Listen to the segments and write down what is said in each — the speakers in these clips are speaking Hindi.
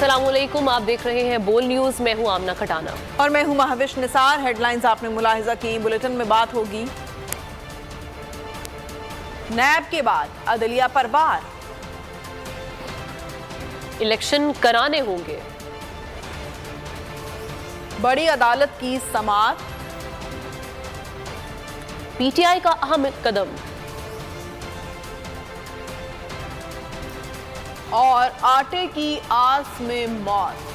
अस्सलामुअलैकुम, आप देख रहे हैं बोल न्यूज। मैं हूं आमना खटाना और मैं हूं महाविश निसार। हेडलाइंस आपने मुलाहिजा की। बुलेटिन में बात होगी नैब के बाद अदलिया पर वार, इलेक्शन कराने होंगे, बड़ी अदालत की समाअत, पीटीआई का अहम कदम और आटे की आस में मौत।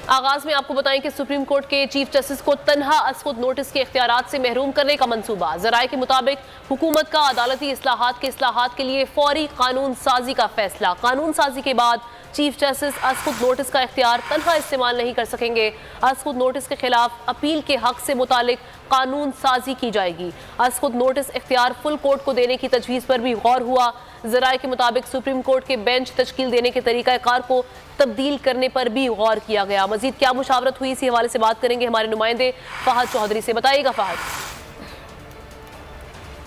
आगाज में आपको बताएं कि सुप्रीम कोर्ट के चीफ जस्टिस को तन्हा अस्फुद नोटिस के इख्तियारात से महरूम करने का मंसूबा। जराये के मुताबिक हुकूमत का अदालती इस्लाहात के लिए फौरी कानून साजी का फैसला। कानून साजी के बाद चीफ जस्टिस अस्फुद नोटिस का इख्तियार तन्हा इस्तेमाल नहीं कर सकेंगे। अस्फुद नोटिस के खिलाफ अपील के हक से मुतालिक कानून साजी की जाएगी। अस्फुद नोटिस इख्तियार फुल कोर्ट को देने की तजवीज़ पर भी गौर हुआ। जराये के मुताबिक सुप्रीम कोर्ट के बेंच तश्कील देने के तरीक़ाकार को तब्दील करने पर भी गौर किया गया। मजीद क्या मुशावरत हुई, इसी हवाले से बात करेंगे हमारे नुमाइंदे फहद चौधरी से। बताइएगा फहद।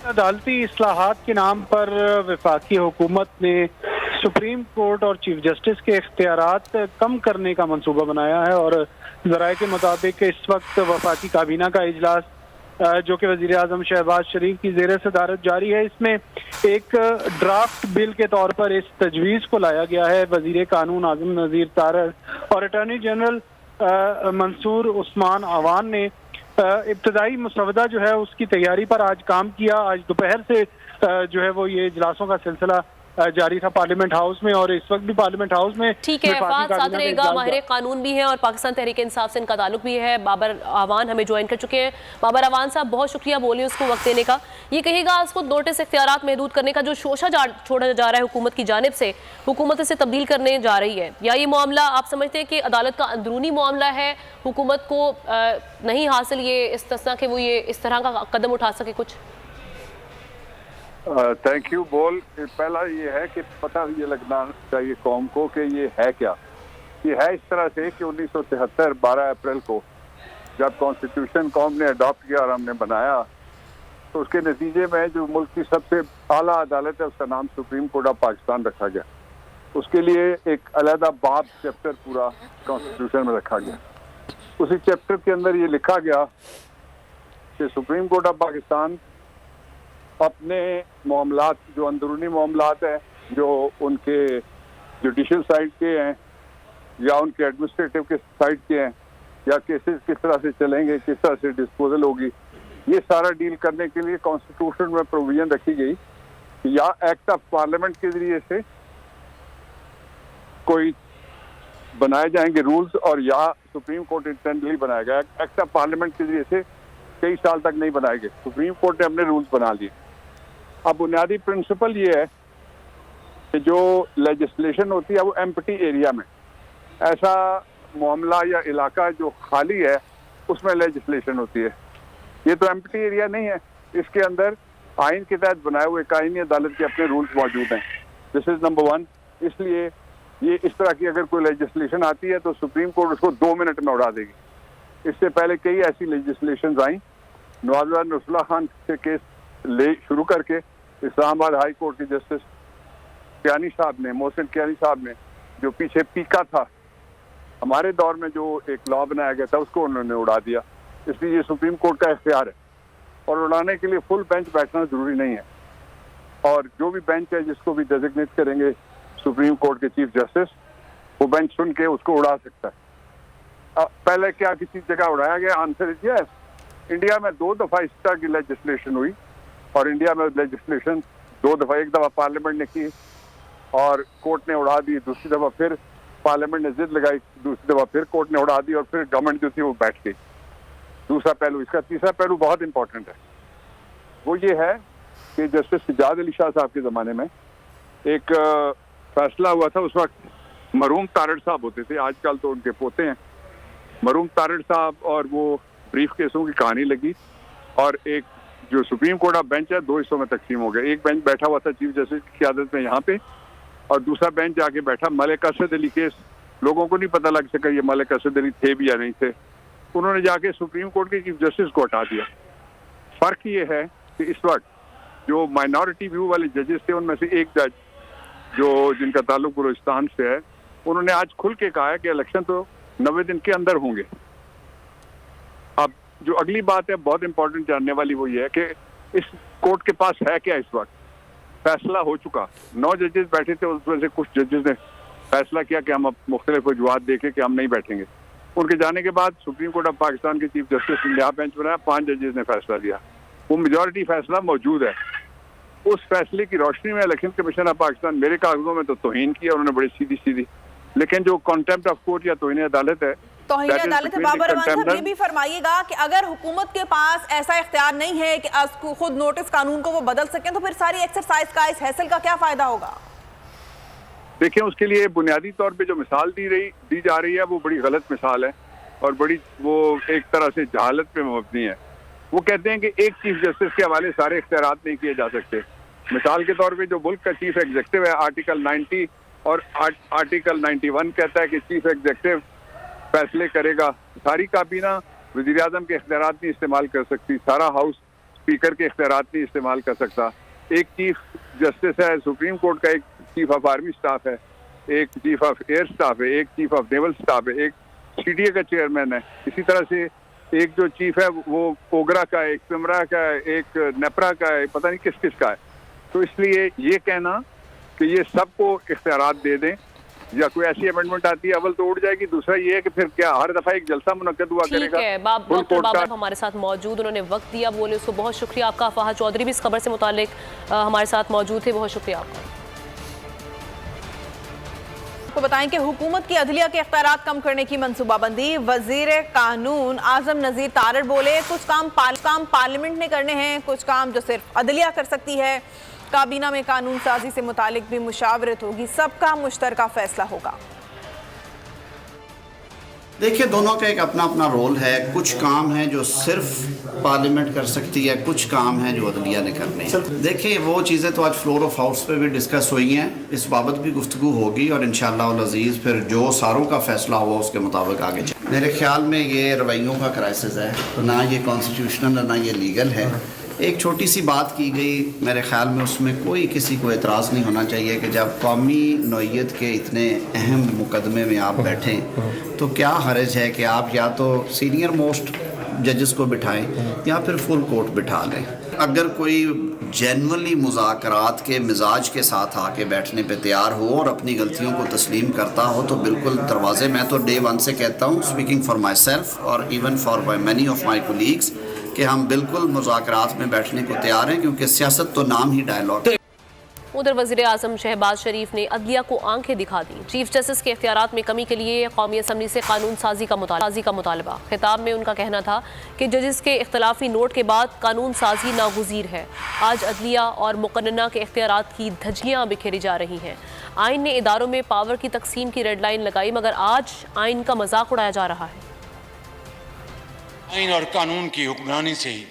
अदालती इस्लाहात के नाम पर वफाकी हुकूमत ने सुप्रीम कोर्ट और चीफ जस्टिस के इख्तियारात कम करने का मंसूबा बनाया है और जराये के मुताबिक इस वक्त वफाकी काबीना का इजलास जो कि वज़ीर आज़म शहबाज शरीफ की ज़ेर सदारत जारी है, इसमें एक ड्राफ्ट बिल के तौर पर इस तजवीज़ को लाया गया है। वज़ीर कानून आज़म नज़ीर तारड़ और अटॉर्नी जनरल मंसूर उस्मान अवान ने इब्तदाई मसवदा जो है उसकी तैयारी पर आज काम किया। आज दोपहर से जो है वो ये इजलासों का सिलसिला जारी था पार्लियामेंट हाउस में और इस वक्त भी पार्लियामेंट हाउस में। ठीक है फहद, साथ रहेगा। माहिर कानून भी है और पाकिस्तान तहरीक इंसाफ से इनका ताल्लुक भी है। बाबर अवान हमें ज्वाइन कर चुके हैं। बाबर अवान साहब, बहुत शुक्रिया बोलिए उसको वक्त देने का। ये कहेगा उसको नोटिस इख्तियारात महदूद करने का जो शोशा छोड़ा जा रहा है हुकूमत की जानिब से, हुकूमत इसे तब्दील करने जा रही है, या ये मामला आप समझते हैं कि अदालत का अंदरूनी मामला है, हुकूमत को नहीं हासिल ये इस्तिस्ना कि वो ये इस तरह का कदम उठा सके कुछ? Thank you. बोल पहला ये है कि पता ये लगना चाहिए कौम को कि ये है क्या। ये है इस तरह से कि 1973 12 अप्रैल को जब कॉन्स्टिट्यूशन कौम ने अडॉप्ट किया और हमने बनाया, तो उसके नतीजे में जो मुल्क की सबसे आला अदालत है उसका नाम सुप्रीम कोर्ट ऑफ पाकिस्तान रखा गया। उसके लिए एक अलहदा बाब चैप्टर पूरा कॉन्स्टिट्यूशन में रखा गया। उसी चैप्टर के अंदर ये लिखा गया कि सुप्रीम कोर्ट ऑफ पाकिस्तान अपने मामलात, जो अंदरूनी मामलात हैं, जो उनके जुडिशल साइड के हैं या उनके एडमिनिस्ट्रेटिव के साइड के हैं, या केसेस किस तरह से चलेंगे, किस तरह से डिस्पोजल होगी, ये सारा डील करने के लिए कॉन्स्टिट्यूशन में प्रोविजन रखी गई कि या एक्ट ऑफ पार्लियामेंट के जरिए से कोई बनाए जाएंगे रूल्स, और या सुप्रीम कोर्ट इंटेंडली बनाएगा। एक्ट ऑफ पार्लियामेंट के जरिए से कई साल तक नहीं बनाए गए, सुप्रीम कोर्ट ने अपने रूल्स बना लिए। अब बुनियादी प्रिंसिपल ये है कि जो लेजिस्लेशन होती है वो एम्प्टी एरिया में, ऐसा मामला या इलाका जो खाली है उसमें लेजिस्लेशन होती है। ये तो एम्प्टी एरिया नहीं है, इसके अंदर आइन के तहत बनाए हुए कानूनी अदालत के अपने रूल्स मौजूद हैं। This is number 1। इसलिए ये इस तरह की अगर कोई लेजिस्लेशन आती है तो सुप्रीम कोर्ट उसको 2 मिनट में उड़ा देगी। इससे पहले कई ऐसी लेजिस्लेशन आई, नवाजुल नसरुल्लाह खान से केस ले शुरू करके इस्लामाबाद हाई कोर्ट के जस्टिस कियानी साहब ने, मोहसिन कियानी साहब ने, जो पीछे पीका था हमारे दौर में जो एक लॉ बनाया गया था, उसको उन्होंने उड़ा दिया। इसलिए ये सुप्रीम कोर्ट का इख्तियार है और उड़ाने के लिए फुल बेंच बैठना जरूरी नहीं है। और जो भी बेंच है जिसको भी डेजिग्नेट करेंगे सुप्रीम कोर्ट के चीफ जस्टिस, वो बेंच सुन के उसको उड़ा सकता है। पहले क्या किसी जगह उड़ाया गया? Answer is yes. इंडिया में 2 दफा इस तरह की लेजिस्लेशन हुई और इंडिया में लेजिस्लेशन 2 दफा, एक दफा पार्लियामेंट ने की और कोर्ट ने उड़ा दी, दूसरी दफा फिर पार्लियामेंट ने जिद लगाई, दूसरी दफा फिर कोर्ट ने उड़ा दी और फिर गवर्नमेंट जो थी वो बैठ गई। दूसरा पहलू। इसका तीसरा पहलू बहुत इंपॉर्टेंट है, वो ये है कि जस्टिस सिजाद अली शाह साहब के ज़माने में एक फैसला हुआ था। उस वक्त मरहूम तारड़ साहब होते थे, आजकल तो उनके पोते हैं। मरहूम तारड़ साहब और वो ब्रीफ केसों की कहानी लगी और एक जो सुप्रीम कोर्ट ऑफ बेंच है 2 हिस्सों में तकसीम हो गया। एक बेंच बैठा हुआ था चीफ जस्टिस की क़यादत में यहाँ पे, और दूसरा बेंच जाके बैठा। मलिक असद अली केस लोगों को नहीं पता लग सका ये मलिक असद अली थे भी या नहीं थे। उन्होंने जाके सुप्रीम कोर्ट के चीफ जस्टिस को हटा दिया। फर्क ये है कि इस वक्त जो माइनॉरिटी व्यू वाले जजेस थे उनमें से एक जज जो जिनका ताल्लुक बलूचिस्तान से है, उन्होंने आज खुल के कहा है कि इलेक्शन तो 90 दिन के अंदर होंगे। अब जो अगली बात है बहुत इंपॉर्टेंट जानने वाली वो ये है कि इस कोर्ट के पास है क्या। इस वक्त फैसला हो चुका, 9 जजेस बैठे थे, उसमें से कुछ जजेस ने फैसला किया कि हम अब मुख्तलिफ वजूहात देखें कि हम नहीं बैठेंगे। उनके जाने के बाद सुप्रीम कोर्ट ऑफ पाकिस्तान के चीफ जस्टिस ने यहाँ बेंच बनाया, 5 जजेस ने फैसला दिया, वो मेजॉरिटी फैसला मौजूद है। उस फैसले की रोशनी में इलेक्शन कमीशन ऑफ पाकिस्तान मेरे कागजों में तो तौहीन किया उन्होंने बड़ी सीधी सीधी, लेकिन जो कॉन्टेम्प्ट ऑफ कोर्ट या तौहीन अदालत है, तौहीन अदालत है। बाबर रहमान साहब ये भी फरमाइएगा कि अगर हुकूमत के पास ऐसा इख्तियार नहीं है कि खुद नोटिस कानून को वो बदल सकें, तो फिर सारी एक्सरसाइज का, इस हैसल का क्या फायदा होगा? देखिए, उसके लिए बुनियादी तौर पे जो मिसाल दी जा रही है वो बड़ी गलत मिसाल है और बड़ी वो एक तरह से जहालत पे मबनी है। वो कहते हैं कि एक चीफ जस्टिस के हवाले सारे इख्तियारात नहीं किए जा सकते। मिसाल के तौर पे जो मुल्क का चीफ एग्जीक्यूटिव है, आर्टिकल 90 और आर्टिकल 91 कहता है कि चीफ एग्जीक्यूटिव फैसले करेगा। सारी काबीना वज़ीर आज़म के इख्तियारात नहीं इस्तेमाल कर सकती, सारा हाउस स्पीकर के इख्तियारात नहीं इस्तेमाल कर सकता। एक चीफ जस्टिस है सुप्रीम कोर्ट का, एक चीफ ऑफ आर्मी स्टाफ है, एक चीफ ऑफ एयर स्टाफ है, एक चीफ ऑफ नेवल स्टाफ है, एक CDA का चेयरमैन है। इसी तरह से एक जो चीफ है वो ओगरा का है, एक पिमरा का है, एक नेपरा का है, पता नहीं किस किस का है। तो इसलिए ये कहना कि ये सबको इख्तियारात दे दें या कोई ऐसी अमेंडमेंट आती है, अव्वल तो उड़ जाएगी, दूसरा ये है कि फिर क्या हर दफा एक जलसा मुनक्कद हुआ करेगा। ठीक है, डॉक्टर बाबर हमारे साथ मौजूद, उन्होंने वक्त दिया, बोले उसको बहुत शुक्रिया आपका। फहद चौधरी भी इस खबर से मुतालिक हमारे साथ मौजूद थे, बहुत शुक्रिया आपका। आपको बताएं कि हुकूमत की अदलिया के इख्तियारात कम करने की मंसूबाबंदी। वजीर कानून आजम नजीर तारड़ बोले कुछ काम पार्लियामेंट ने करने हैं, कुछ काम जो सिर्फ अदलिया कर सकती है। काबीना में कानून साजी से मुतालिक भी मुशावरत होगी, सबका मुश्तरका फैसला होगा। देखिए, दोनों का एक अपना अपना रोल है। कुछ काम है जो सिर्फ पार्लियामेंट कर सकती है, कुछ काम है जो अदलिया ने करने हैं। देखिए, वो चीज़ें तो आज फ्लोर ऑफ हाउस पे भी डिस्कस हुई हैं, इस बाबत भी गुफ्तगू होगी और इंशाअल्लाह अज़ीज़ फिर जो सारों का फैसला हुआ उसके मुताबिक आगे चले। मेरे ख्याल में ये रवैयों का क्राइसिस है, तो ना ये कॉन्स्टिट्यूशनल ना ये लीगल है। एक छोटी सी बात की गई, मेरे ख्याल में उसमें कोई किसी को एतराज़ नहीं होना चाहिए कि जब कौमी नौइयत के इतने अहम मुकदमे में आप बैठें तो क्या हर्ज है कि आप या तो सीनियर मोस्ट जजेस को बिठाएं या फिर फुल कोर्ट बिठा लें। अगर कोई जेन्युइनली मुज़ाकरात के मिजाज के साथ आके बैठने पे तैयार हो और अपनी गलतियों को तस्लीम करता हो तो बिल्कुल दरवाजे, मैं तो डे 1 से कहता हूँ, स्पीकिंग फॉर माई सेल्फ और even for many of my colleagues, कि हम बिल्कुल मुज़ाकरात में बैठने को तैयार हैं, क्योंकि सियासत तो नाम ही डायलॉग है। उधर वज़ीर आज़म शहबाज शरीफ ने अदलिया को आंखें दिखा दी। चीफ जस्टिस के इख्तियारात में कमी के लिए कौमी असम्बली से कानून साजी का मुतालबा। खिताब में उनका कहना था कि जजेस के इख्तलाफी नोट के बाद कानून साजी नागुज़ीर है। आज अदलिया और मुक़न्नना के इख्तियारात की धज्जियाँ बिखेरी जा रही हैं। आइन ने इदारों में पावर की तकसीम की रेड लाइन लगाई, मगर आज आइन का मजाक उड़ाया जा रहा है। आइन और कानून की हुक्मरानी से ही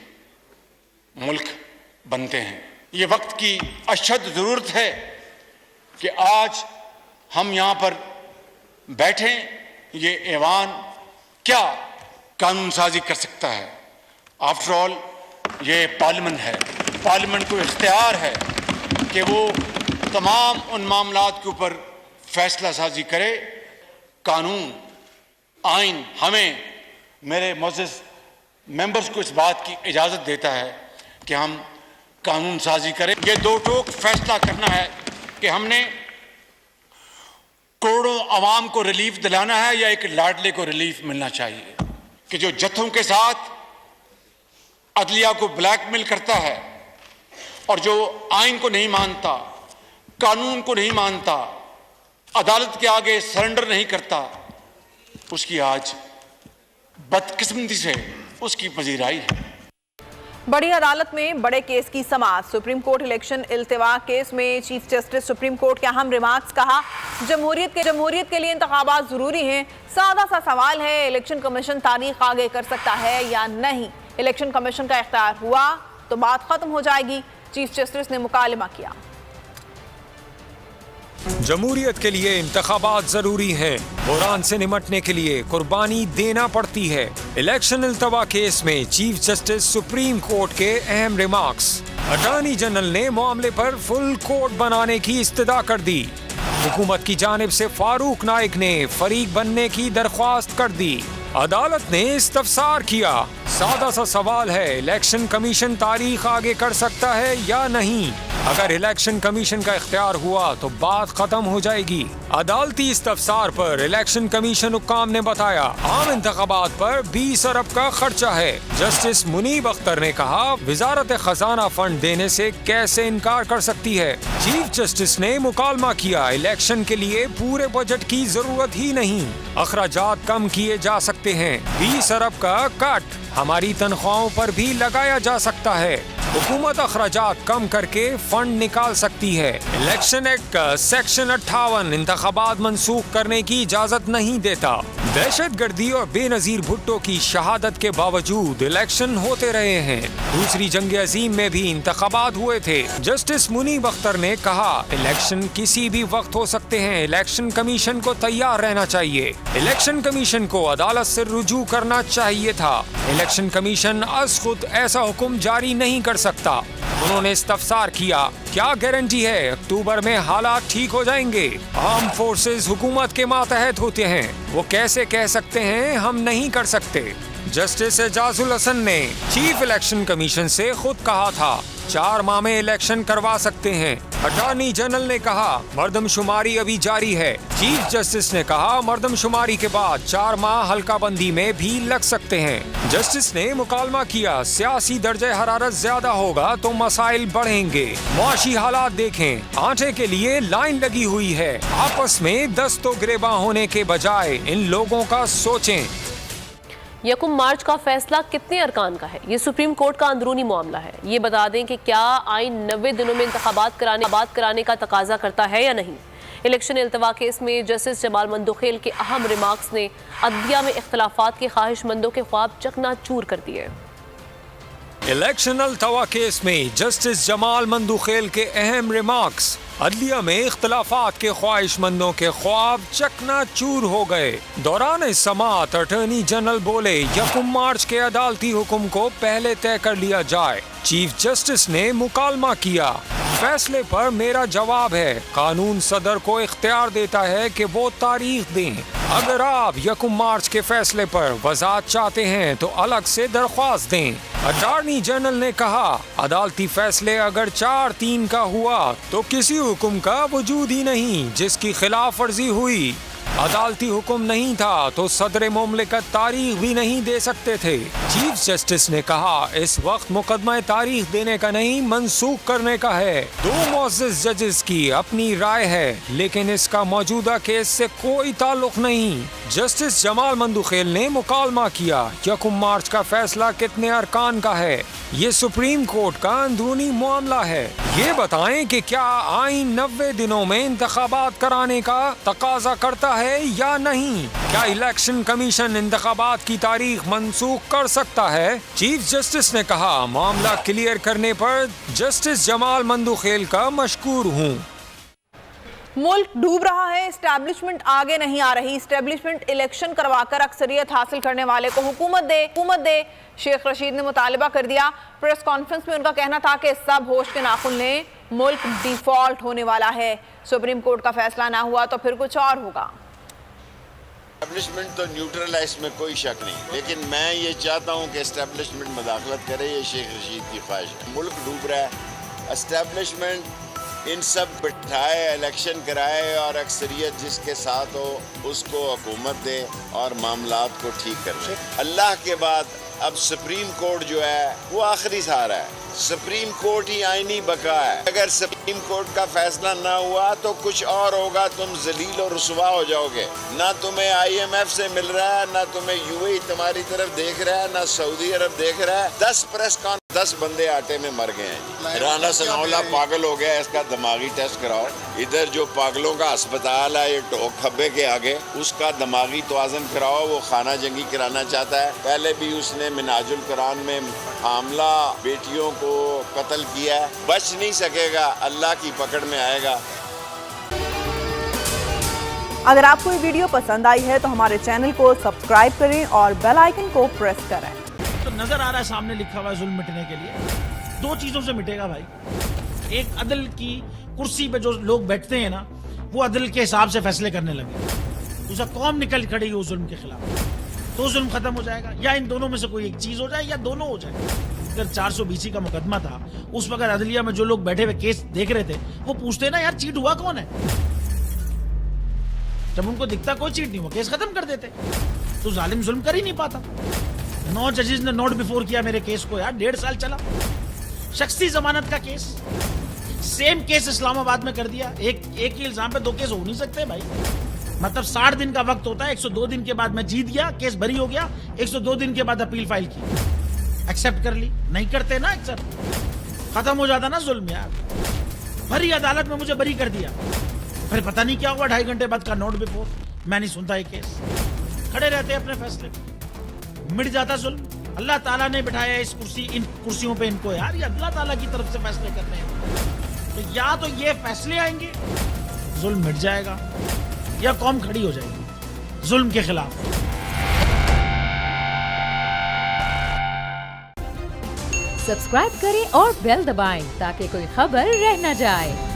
मुल्क बनते हैं। ये वक्त की अशद ज़रूरत है कि आज हम यहाँ पर बैठें। ये ऐवान क्या कानून साजी कर सकता है? आफ्टर ऑल ये पार्लियामेंट है। पार्लियामेंट को इख्तियार है कि वो तमाम उन मामलात के ऊपर फैसला साजी करे। कानून, आइन हमें, मेरे मोअज़्ज़ज़ मेंबर्स को इस बात की इजाज़त देता है कि हम कानून साजी करें। ये दो टोक फैसला करना है कि हमने करोड़ों आवाम को रिलीफ दिलाना है या एक लाडले को रिलीफ मिलना चाहिए, कि जो जत्थों के साथ अदलिया को ब्लैकमेल करता है और जो आइन को नहीं मानता, कानून को नहीं मानता, अदालत के आगे सरेंडर नहीं करता, उसकी आज बदकिस्मती से उसकी पजीराई है। बड़ी अदालत में बड़े केस की समाअत। सुप्रीम कोर्ट इलेक्शन इल्तिवा केस में चीफ जस्टिस सुप्रीम कोर्ट के अहम रिमार्क्स। कहा, जमहूरियत के लिए इंतखाबात जरूरी हैं। सादा सा सवाल है, इलेक्शन कमीशन तारीख आगे कर सकता है या नहीं? इलेक्शन कमीशन का इख्तियार हुआ तो बात खत्म हो जाएगी। चीफ जस्टिस ने मुकालमा किया। जमहूरियत के लिए इंतखाबात जरूरी हैं। बुहरान से निमटने के लिए कुर्बानी देना पड़ती है। इलेक्शन इल्तवा केस में चीफ जस्टिस सुप्रीम कोर्ट के अहम रिमार्क्स। अटॉर्नी जनरल ने मामले पर फुल कोर्ट बनाने की इस्तदा कर दी। हुकूमत की जानिब से फारूक नाइक ने फरीक बनने की दरख्वास्त कर दी। अदालत ने इस्तफसार किया। सादा सा सवाल है, इलेक्शन कमीशन तारीख आगे कर सकता है या नहीं? अगर इलेक्शन कमीशन का इख्तियार हुआ तो बात खत्म हो जाएगी। अदालती इस्तफसार पर इलेक्शन कमीशन हुक्काम ने बताया आम इंतखाबात पर 20 अरब का खर्चा है। जस्टिस मुनीब अख्तर ने कहा वजारत खजाना फंड देने से कैसे इनकार कर सकती है। चीफ जस्टिस ने मुकालमा किया इलेक्शन के लिए पूरे बजट की जरूरत ही नहीं, अखराजात कम किए जा सकते हैं। 20 अरब का कट हमारी तनख्वाहों पर भी लगाया जा सकता है। हुकूमत अखराजात कम करके फंड निकाल सकती है। इलेक्शन एक्ट का सेक्शन 58 इंतखाबात मंसूख करने की इजाजत नहीं देता। दहशतगर्दी और बेनजीर भुट्टो की शहादत के बावजूद इलेक्शन होते रहे हैं। दूसरी जंग अजीम में भी इंतखाबात हुए थे। जस्टिस मुनीब अख्तर ने कहा इलेक्शन किसी भी वक्त हो सकते हैं, इलेक्शन कमीशन को तैयार रहना चाहिए। इलेक्शन कमीशन को अदालत से रुजू करना चाहिए था। इलेक्शन कमीशन अज खुद ऐसा हुक्म जारी नहीं कर सकता। उन्होंने इस्तफसार किया क्या गारंटी है अक्टूबर में हालात ठीक हो जाएंगे? आर्म फोर्सेस हुकूमत के मातहत होते हैं, वो कैसे कह सकते हैं हम नहीं कर सकते? जस्टिस एजाजुल हसन ने चीफ इलेक्शन कमीशन से खुद कहा था 4 माह में इलेक्शन करवा सकते हैं। अटॉर्नी जनरल ने कहा मर्दमशुमारी अभी जारी है। चीफ जस्टिस ने कहा मर्दमशुमारी के बाद 4 माह हल्का बंदी में भी लग सकते हैं। जस्टिस ने मुकालमा किया सियासी दर्जे हरारत ज्यादा होगा तो मसाइल बढ़ेंगे। मुआशी हालात देखें, आटे के लिए लाइन लगी हुई है। आपस में दस्तो गिरेबां होने के बजाय इन लोगों का सोचें। 1 मार्च का फैसला कितने अरकान का है? ये सुप्रीम कोर्ट का अंदरूनी मामला है। ये बता दें कि क्या आइन 90 दिनों में इंतखाबात कराने का तकाजा करता है या नहीं। इलेक्शन इल्तवा केस में जस्टिस जमाल मंदुखेल के अहम रिमार्क्स ने अदलिया में इख्तलाफात के ख्वाहिशमंदों के ख्वाब चकनाचूर कर दिए। इलेक्शन इल्तवा केस में जस्टिस जमाल मंदुखेल के अहम रिमार्क्स अदलिया में इख्तलाफात के ख्वाहिशमंदों के ख्वाब चकनाचूर हो गए। दौरान समाअत अटॉर्नी जनरल बोले 1 मार्च के अदालती हुक्म को पहले तय कर लिया जाए। चीफ जस्टिस ने मुकालमा किया फैसले पर मेरा जवाब है कानून सदर को इख्तियार देता है कि वो तारीख दें। अगर आप 1 मार्च के फैसले पर वजाहत चाहते हैं तो अलग से दरख्वास्त दें। अटॉर्नी जनरल ने कहा अदालती फैसले अगर 4/3 का हुआ तो किसी हुक्म का वजूद ही नहीं जिसकी खिलाफ वर्जी हुई। अदालती हुक्म नहीं था तो सदर मुमलिकत तारीख भी नहीं दे सकते थे। चीफ जस्टिस ने कहा इस वक्त मुकदमा तारीख देने का नहीं मंसूख करने का है। 2 मुअज़्ज़िज़ जजेस की अपनी राय है लेकिन इसका मौजूदा केस से कोई ताल्लुक नहीं। जस्टिस जमाल मंदुखेल ने मुकालमा किया 1 मार्च का फैसला कितने अरकान का है? ये सुप्रीम कोर्ट का अंदरूनी मामला है। ये बताएं कि क्या आइन 90 दिनों में इंतखाबात कराने का तकाजा करता है या नहीं? क्या इलेक्शन कमीशन इंतखाबात की तारीख मंसूख कर सकता है? चीफ जस्टिस ने कहा मामला क्लियर करने पर जस्टिस जमाल मंदुखेल का मशकूर हूँ। मुल्क डूब रहा है, एस्टैब्लिशमेंट आगे नहीं आ रही। एस्टैब्लिशमेंट इलेक्शन करवाकर अक्सरियत हासिल करने वाले को हुकूमत दे। शेख रशीद ने मुतालबा कर दिया। प्रेस कॉन्फ्रेंस में उनका कहना था कि सब होश के नाखुन लें, मुल्क डिफॉल्ट होने वाला है। सुप्रीम कोर्ट का फैसला ना हुआ तो फिर कुछ और होगा। एस्टैब्लिशमेंट तो न्यूट्रल है, इसमें कोई शक नहीं, लेकिन मैं ये चाहता हूँ कि एस्टैब्लिशमेंट मदाखलत करे। ये शेख रशीद की ख्वाहिश है। मुल्क डूब रहा है, एस्टैब्लिशमेंट इन सब बिठाए, इलेक्शन कराए और अक्सरियत जिसके साथ हो उसको हुकूमत दे और मामलात को ठीक कर ले। अल्लाह के बाद अब सुप्रीम कोर्ट जो है वो आखिरी सहारा है। सुप्रीम कोर्ट ही आईनी बका है। अगर सुप्रीम कोर्ट का फैसला ना हुआ तो कुछ और होगा, तुम जलील और रुसवा हो जाओगे। ना तुम्हें IMF से मिल रहा है, ना तुम्हें UAE तुम्हारी तरफ देख रहा है, ना सऊदी अरब देख रहा है। 10 बंदे आटे में मर गए हैं। राना सनाउल्लाह पागल हो गया, इसका दिमागी टेस्ट कराओ। इधर जो पागलों का अस्पताल है ये टोक खब्बे के आगे, उसका दिमागी तवाज़न कराओ। वो खाना जंगी कराना चाहता है। पहले भी उसने मिनाजुल कुरान में हामला बेटियों को कत्ल किया है। बच नहीं सकेगा, अल्लाह की पकड़ में आएगा। अगर आपको ये वीडियो पसंद आई है तो हमारे चैनल को सब्सक्राइब करें और बेल आइकन को प्रेस करें। तो नजर आ रहा है सामने लिखा हुआ है जुल्म मिटने के लिए, दो चीजों से मिटेगा भाई। एक, अदल की कुर्सी पे जो लोग बैठते हैं ना, वो अदल के हिसाब से फैसले करने लगे। दूसरा, कौम निकल खड़ी हो जुल्म के खिलाफ, तो जुल्म खत्म हो जाएगा। या इन दोनों में से कोई एक चीज हो जाए या दोनों हो जाए। अगर 420 का मुकदमा था, उस वक्त अदलिया में जो लोग बैठे हुए केस देख रहे थे, वो पूछते ना यार चीट हुआ कौन है। जब उनको दिखता कोई चीट नहीं हुआ, केस खत्म कर देते। तो जालिम जुल्म कर ही नहीं पाता। 9 जजेस ने नोट बिफोर किया मेरे केस को यार, 1.5 साल चला। शख्सी जमानत का केस, सेम केस इस्लामाबाद में कर दिया। एक ही इल्जाम पे 2 केस हो नहीं सकते भाई। मतलब 60 दिन का वक्त होता है, 102 दिन के बाद मैं जीत गया, केस बरी हो गया, 102 दिन के बाद अपील फाइल की, एक्सेप्ट कर ली। नहीं करते ना एक्सेप्ट, खत्म हो जाता ना जुल्म यार। भरी अदालत में मुझे बरी कर दिया, फिर पता नहीं क्या हुआ, 2.5 घंटे बाद का नोट बिफोर, मैं नहीं सुनता ये केस। खड़े रहते अपने फैसले, मिट जाता जुल्म। अल्लाह ताला ने बिठाया इन कुर्सियों पे इनको यार, ये अल्लाह ताला की तरफ से फैसले करने हैं। तो या तो ये फैसले आएंगे, जुल्म मिट जाएगा, या कौम खड़ी हो जाएगी जुल्म के खिलाफ। सब्सक्राइब करें और बेल दबाएं ताकि कोई खबर रह न जाए।